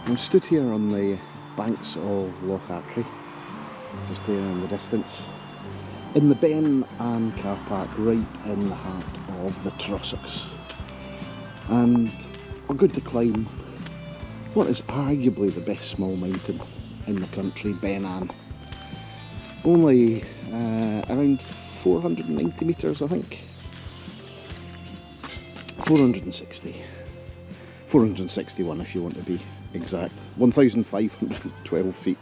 I'm stood here on the banks of Loch Katrine, just there in the distance, in the Ben and car park right in the heart of the Trossachs. And we're going to climb what is arguably the best small mountain in the country, Ben Ann. Only around 490 metres, I think. 461 if you want to be exact. 1,512 feet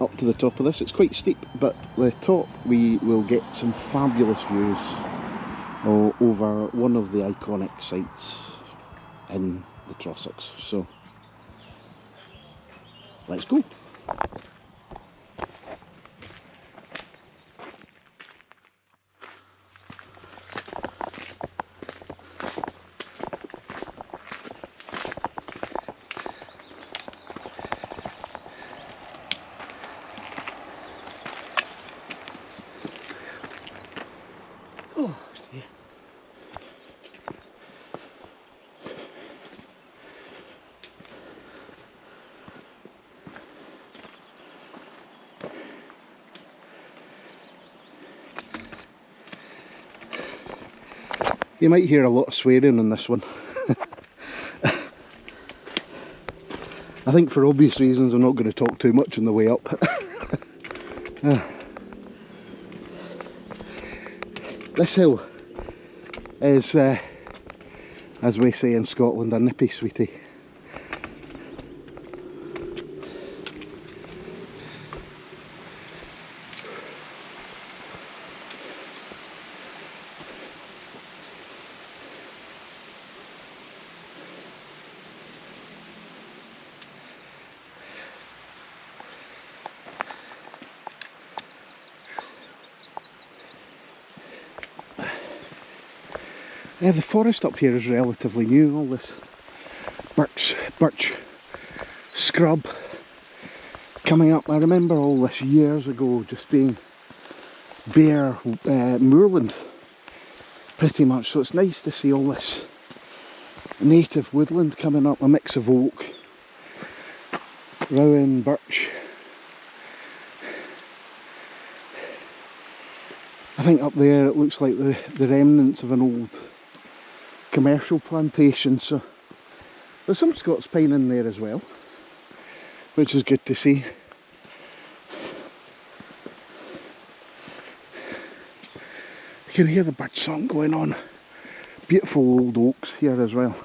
up to the top of this. It's quite steep, but the top we will get some fabulous views over one of the iconic sites in the Trossachs. So let's go. Oh dear. You might hear a lot of swearing on this one. I think for obvious reasons I'm not going to talk too much on the way up. This hill is, as we say in Scotland, a nippy sweetie. The forest up here is relatively new, all this birch scrub coming up. I remember all this years ago just being bare moorland pretty much, so it's nice to see all this native woodland coming up, a mix of oak, rowan, birch. I think up there it looks like the remnants of an old commercial plantation, so there's some Scots pine in there as well, which is good to see. You can hear the bird song going on. Beautiful old oaks here as well.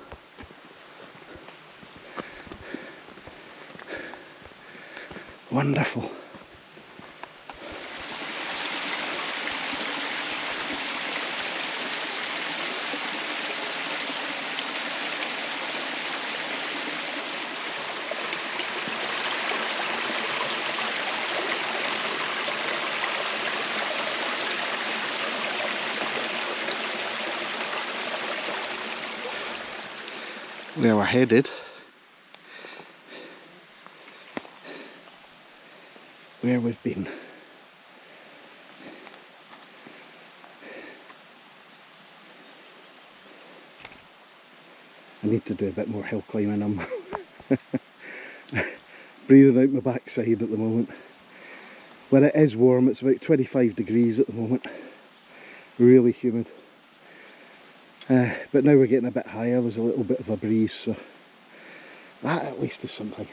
Wonderful. Where we're headed, where we've been. I need to do a bit more hill climbing. I'm breathing out my backside at the moment. When it is warm, it's about 25 degrees at the moment, really humid. But now we're getting a bit higher, there's a little bit of a breeze, so that at least is something.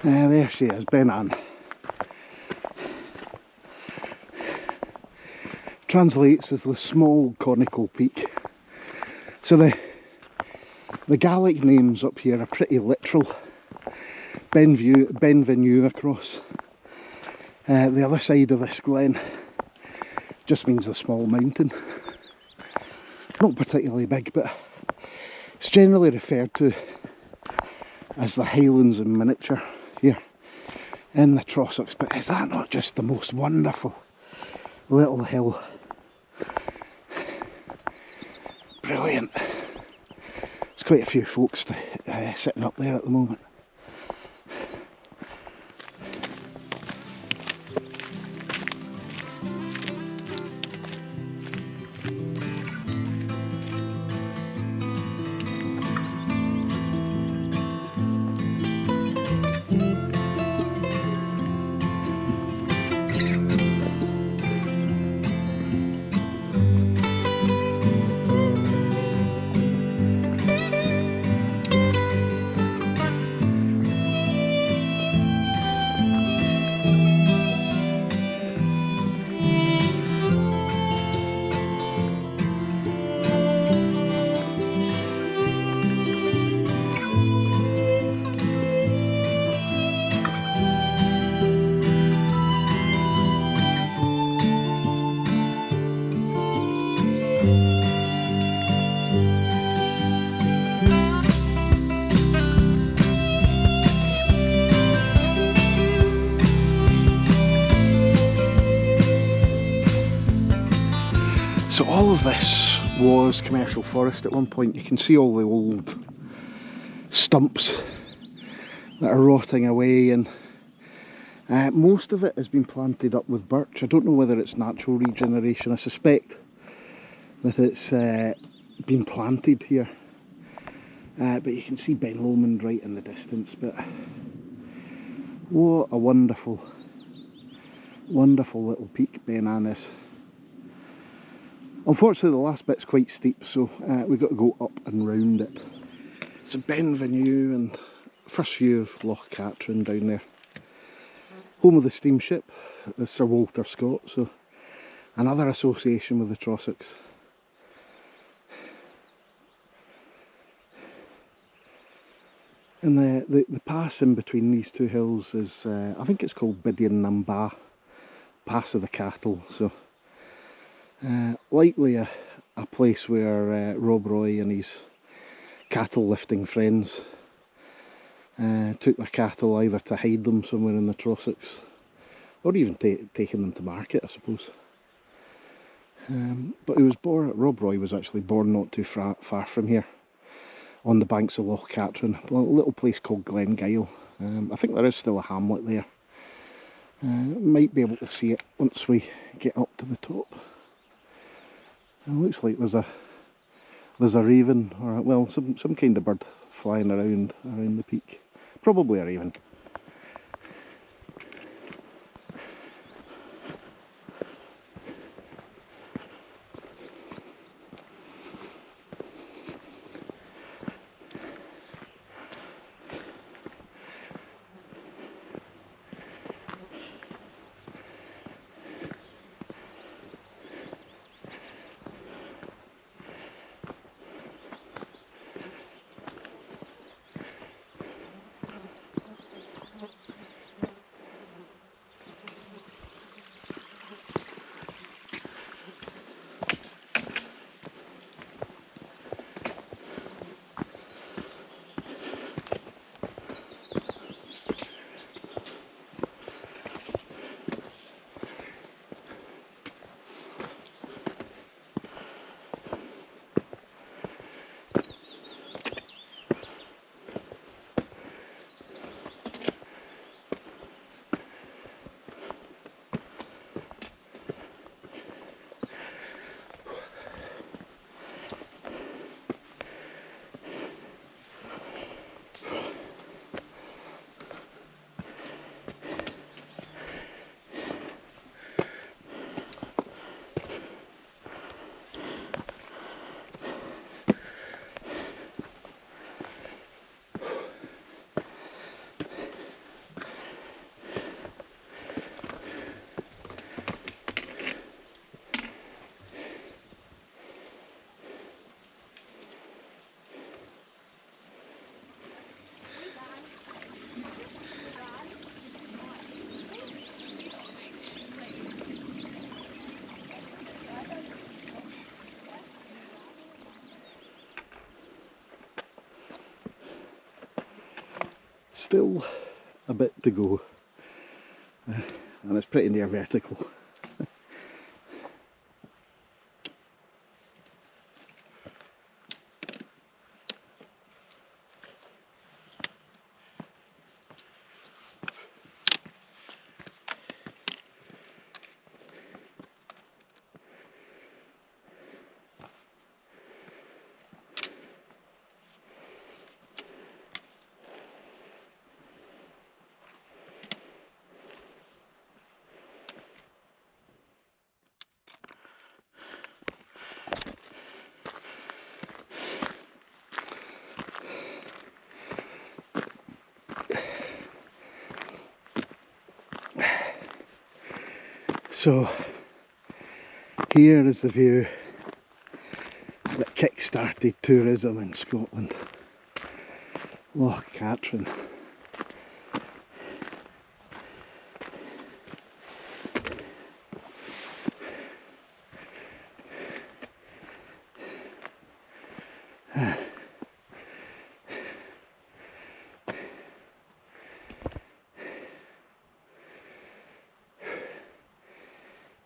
There she is, Ben Ann. Translates as the small conical peak. So the Gaelic names up here are pretty literal. Benvenue across the other side of this glen just means a small mountain. Not particularly big, but it's generally referred to as the Highlands in miniature here in the Trossachs. But is that not just the most wonderful little hill? Brilliant. There's quite a few folks sitting up there at the moment. So all of this was commercial forest at one point. You can see all the old stumps that are rotting away, and most of it has been planted up with birch. I don't know whether it's natural regeneration. I suspect that it's been planted here. But you can see Ben Lomond right in the distance. But what a wonderful, wonderful little peak Ben Ann is. Unfortunately the last bit's quite steep, so we've got to go up and round it. So Benvenue and first view of Loch Katrine down there. Home of the steamship, Sir Walter Scott, so another association with the Trossachs. And the pass in between these two hills is, I think it's called Bidian Namba, Pass of the Cattle, so likely a place where Rob Roy and his cattle lifting friends took their cattle either to hide them somewhere in the Trossachs, or even taking them to market, I suppose. But Rob Roy was actually born not too far from here, on the banks of Loch Katrine, a little place called Glengyle. I think there is still a hamlet there. Might be able to see it once we get up to the top. It looks like there's a raven, or well, some kind of bird flying around the peak. Probably a raven. Still a bit to go, and it's pretty near vertical. So here is the view that kick-started tourism in Scotland, Loch Katrine.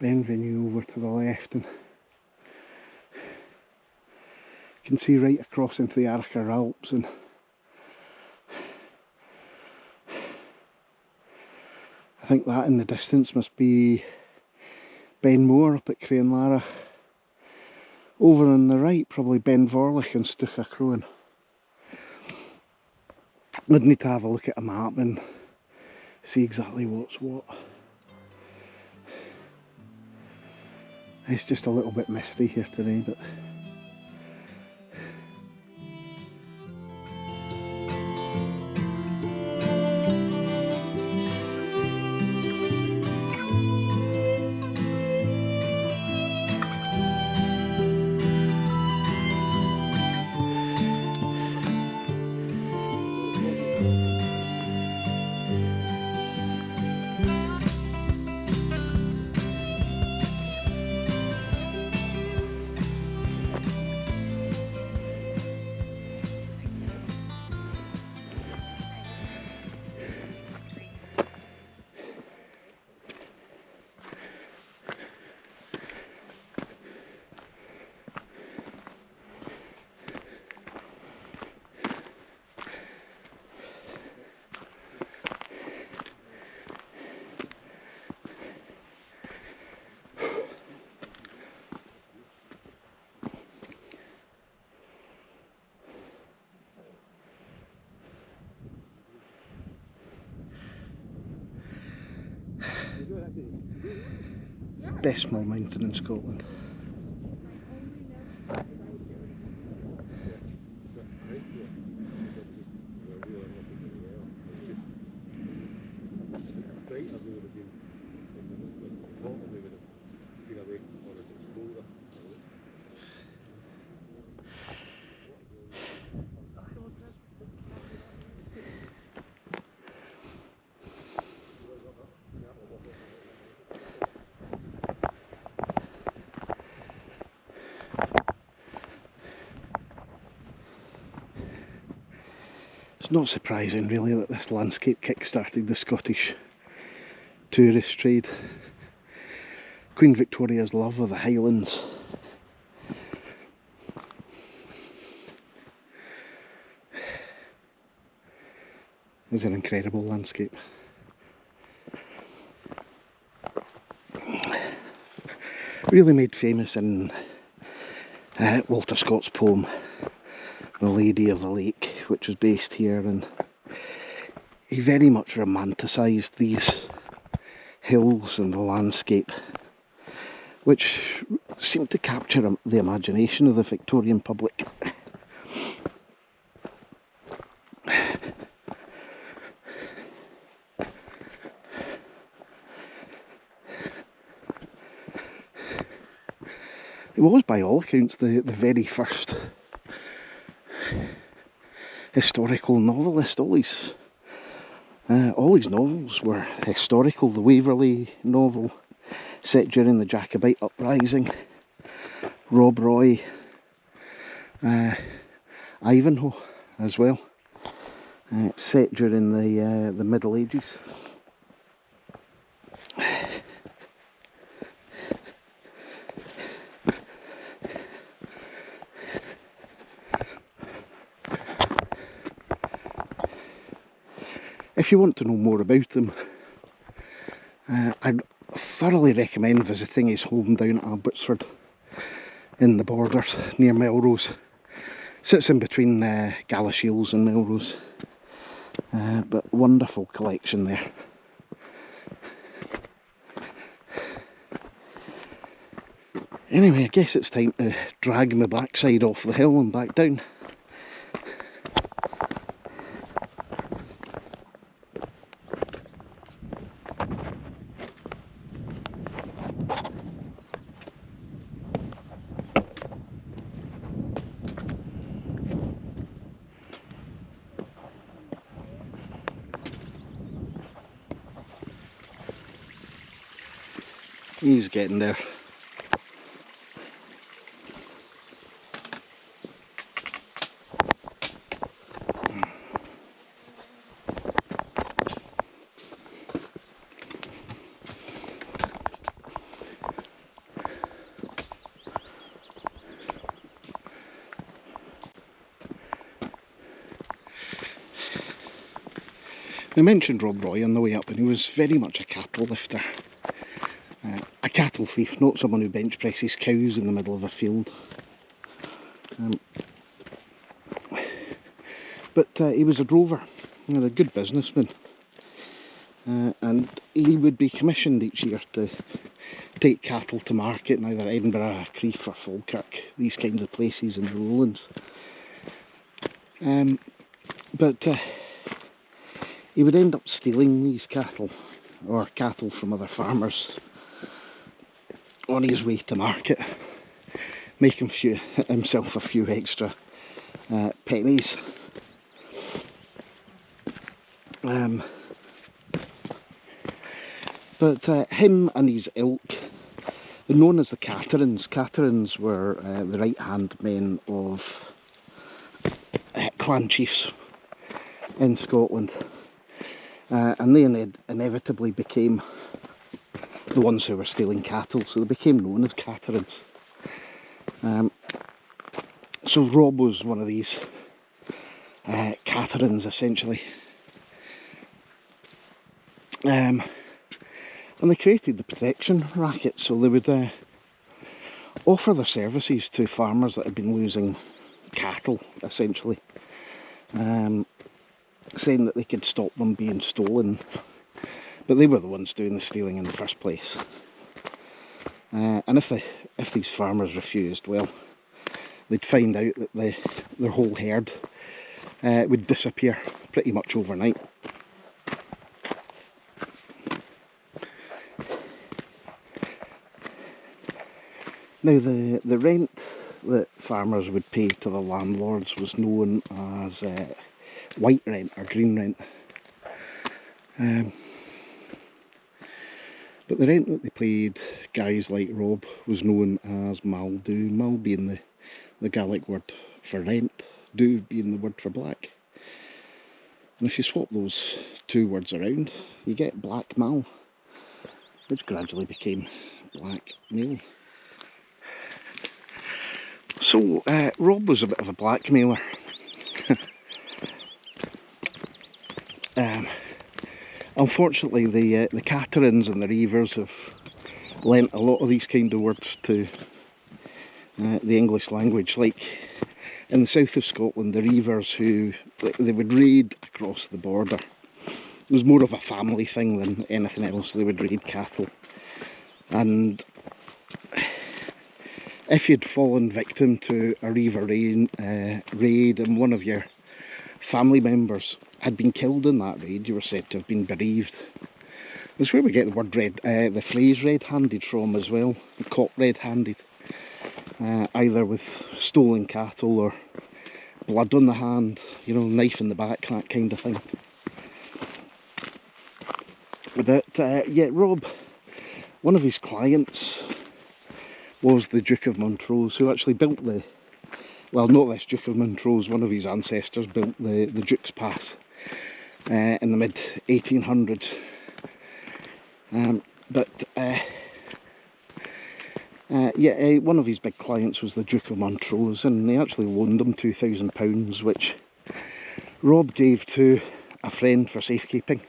Benvenue over to the left, and can see right across into the Archer Alps, and I think that in the distance must be Ben More up at Crianlara. Over on the right, probably Ben Vorlich and Trossachs. I'd need to have a look at a map and see exactly what's what. It's just a little bit misty here today, but best small mountain in Scotland. It's not surprising really that this landscape kick-started the Scottish tourist trade. Queen Victoria's love of the Highlands is an incredible landscape. Really made famous in Walter Scott's poem The Lady of the Lake, which was based here, and he very much romanticised these hills and the landscape, which seemed to capture the imagination of the Victorian public. He was, by all accounts, the very first historical novelist. All his novels were historical. The Waverley novel, set during the Jacobite uprising, Rob Roy, Ivanhoe as well, set during the Middle Ages. If you want to know more about him, I'd thoroughly recommend visiting his home down at Abbotsford in the Borders near Melrose. Sits in between Galashiels and Melrose, but wonderful collection there. Anyway, I guess it's time to drag my backside off the hill and back down. He's getting there. I mentioned Rob Roy on the way up, and he was very much a cattle lifter. A cattle thief, not someone who bench presses cows in the middle of a field. But he was a drover and a good businessman. And he would be commissioned each year to take cattle to market in either Edinburgh, Crieff or Falkirk, these kinds of places in the Lowlands. But he would end up stealing these cattle, or cattle from other farmers, on his way to market, making himself a few extra pennies. But him and his ilk, known as the Katrines. Katrines were the right-hand men of clan chiefs in Scotland, and they inevitably became the ones who were stealing cattle, so they became known as Katrines. So Rob was one of these Katrines, essentially. And they created the protection racket, so they would offer their services to farmers that had been losing cattle, essentially, saying that they could stop them being stolen, but they were the ones doing the stealing in the first place. And if these farmers refused, well, they'd find out that their whole herd would disappear pretty much overnight. Now, the rent that farmers would pay to the landlords was known as white rent or green rent. But the rent that they paid guys like Rob was known as maldu, mal being the Gaelic word for rent, du being the word for black. And if you swap those two words around, you get black mal, which gradually became black mail. So Rob was a bit of a blackmailer. Unfortunately, the Katrines and the Reivers have lent a lot of these kind of words to the English language. Like in the south of Scotland, the Reivers, who they would raid across the border. It was more of a family thing than anything else. They would raid cattle, and if you'd fallen victim to a Reiver raid and one of your family members had been killed in that raid, you were said to have been bereaved. That's where we get the word the phrase red-handed from as well, caught red-handed, either with stolen cattle or blood on the hand, you know, knife in the back, that kind of thing. But yeah, Rob, one of his clients was the Duke of Montrose, who actually built well, not this Duke of Montrose, one of his ancestors built the Duke's Pass in the mid-1800s. Yeah, one of his big clients was the Duke of Montrose, and they actually loaned him £2,000, which Rob gave to a friend for safekeeping.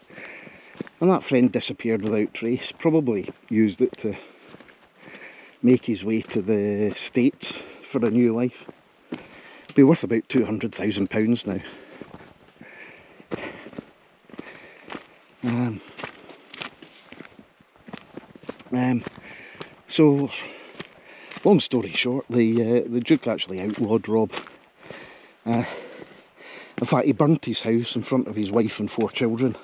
And that friend disappeared without trace, probably used it to make his way to the States for a new life. It'd be worth about £200,000 now. So, long story short, the Duke actually outlawed Rob. In fact, he burnt his house in front of his wife and 4 children.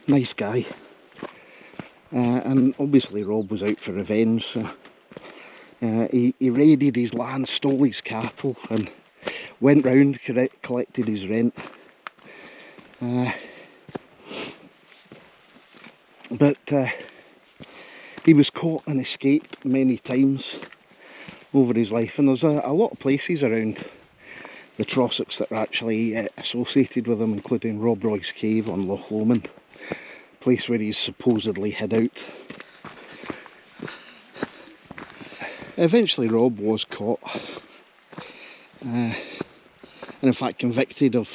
Nice guy. And obviously Rob was out for revenge, so he raided his land, stole his cattle, and went round, collected his rent. But he was caught and escaped many times over his life, and there's a lot of places around the Trossachs that are actually associated with him, including Rob Roy's cave on Loch Lomond, place where he's supposedly hid out. Eventually Rob was caught and in fact convicted of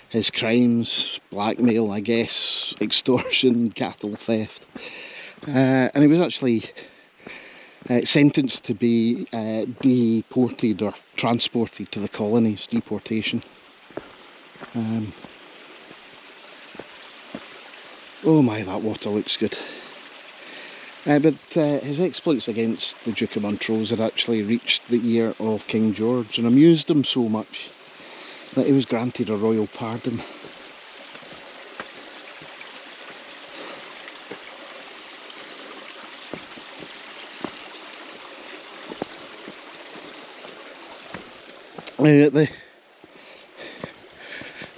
his crimes, blackmail, I guess, extortion, cattle theft. And he was actually sentenced to be deported or transported to the colonies, deportation. Oh my, that water looks good. But his exploits against the Duke of Montrose had actually reached the ear of King George and amused him so much that he was granted a royal pardon.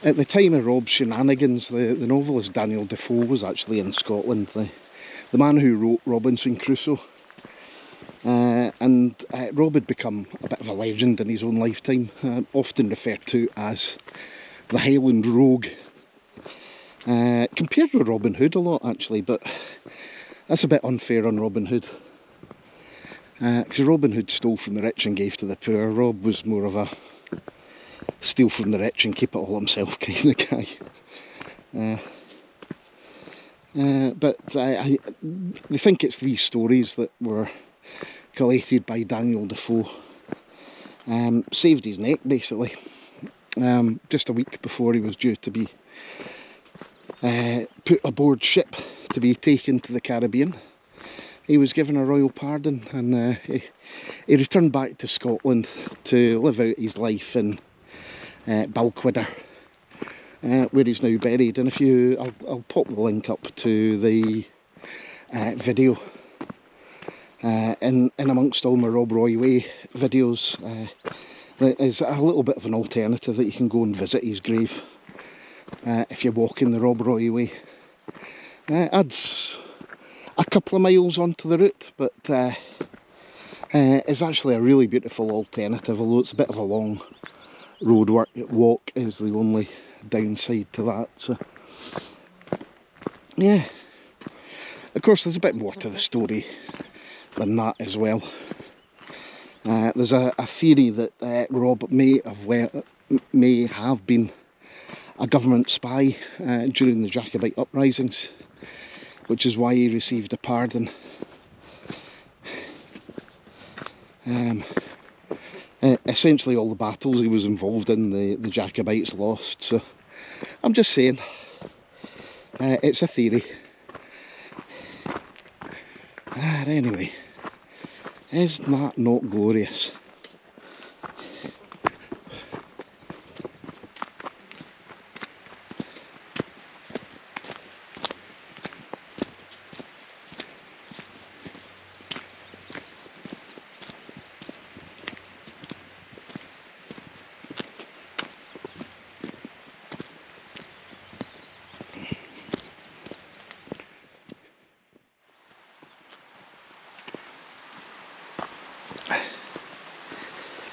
At the time of Rob's shenanigans, the novelist Daniel Defoe was actually in Scotland, the man who wrote Robinson Crusoe. And Rob had become a bit of a legend in his own lifetime, often referred to as the Highland Rogue. Compared with Robin Hood a lot actually, but that's a bit unfair on Robin Hood. Because Robin Hood stole from the rich and gave to the poor. Rob was more of a steal from the rich and keep it all himself kind of guy. But I think it's these stories that were collated by Daniel Defoe. Saved his neck basically. Just a week before he was due to be put aboard ship to be taken to the Caribbean, he was given a royal pardon, and he returned back to Scotland to live out his life in Balquhidder, where he's now buried. And if I'll pop the link up to the video in amongst all my Rob Roy Way videos. There's a little bit of an alternative that you can go and visit his grave if you're walking the Rob Roy Way. Adds a couple of miles onto the route, but it's actually a really beautiful alternative, although it's a bit of a long road walk is the only downside to that. So yeah, of course there's a bit more to the story than that as well. There's a theory that Rob may have been a government spy during the Jacobite uprisings, which is why he received a pardon. Essentially all the battles he was involved in, the Jacobites lost, so I'm just saying, it's a theory. Anyway, is that not glorious?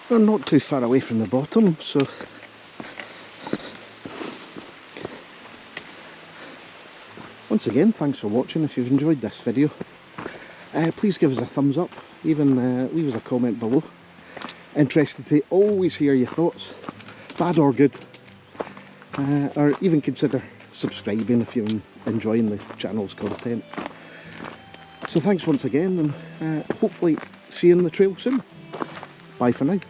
We're not too far away from the bottom, so once again, thanks for watching. If you've enjoyed this video, please give us a thumbs up, even leave us a comment below. Interested to always hear your thoughts, bad or good, or even consider subscribing if you're enjoying the channel's content. So thanks once again, and hopefully see you on the trail soon. Bye for now.